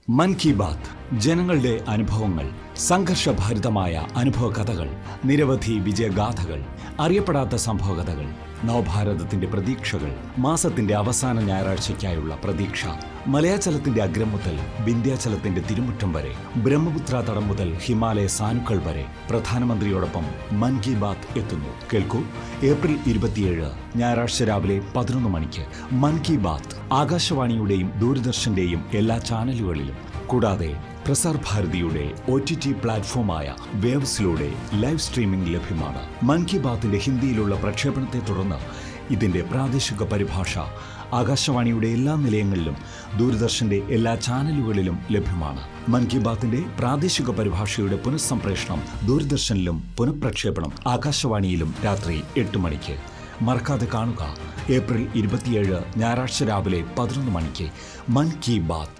മൻ കി ബാത്ത് ജനങ്ങളുടെ അനുഭവങ്ങൾ, സംഘർഷഭരിതമായ അനുഭവ കഥകൾ, നിരവധി വിജയഗാഥകൾ, അറിയപ്പെടാത്ത സംഭവകഥകൾ, നവഭാരതത്തിന്റെ പ്രതീക്ഷകൾ, മാസത്തിന്റെ അവസാന ഞായറാഴ്ചയ്ക്കായുള്ള പ്രതീക്ഷ, മലയാചലത്തിന്റെ അഗ്രം മുതൽ വിന്ധ്യാചലത്തിന്റെ തിരുമുറ്റം വരെ, ബ്രഹ്മപുത്ര തടം മുതൽ ഹിമാലയ സാനുക്കൾ വരെ പ്രധാനമന്ത്രിയോടൊപ്പം മൻ കി ബാത്ത് എത്തുന്നു. കേൾക്കൂ, ഏപ്രിൽ 27 ഞായറാഴ്ച രാവിലെ 11 മണിക്ക് മൻ കി ബാത്ത് ആകാശവാണിയുടെയും ദൂരദർശന്റെയും എല്ലാ ചാനലുകളിലും, കൂടാതെ പ്രസാർ ഭാരതിയുടെ OTT പ്ലാറ്റ്ഫോമായ വേവ്സിലൂടെ ലൈവ് സ്ട്രീമിംഗ് ലഭ്യമാണ്. മൻ കി ബാത്തിന്റെ ഹിന്ദിയിലുള്ള പ്രക്ഷേപണത്തെ തുടർന്ന് ഇതിന്റെ പ്രാദേശിക പരിഭാഷ ആകാശവാണിയുടെ എല്ലാ നിലയങ്ങളിലും ദൂരദർശന്റെ എല്ലാ ചാനലുകളിലും ലഭ്യമാണ്. മൻ കി ബാത്തിന്റെ പ്രാദേശിക പരിഭാഷയുടെ പുനഃസംപ്രേഷണം ദൂരദർശനിലും പുനഃപ്രക്ഷേപണം ആകാശവാണിയിലും രാത്രി 8 മണിക്ക്. മറക്കാതെ കാണുക. ഏപ്രിൽ 27 ഞായറാഴ്ച രാവിലെ 11 മണിക്ക് മൻ കി ബാത്ത്.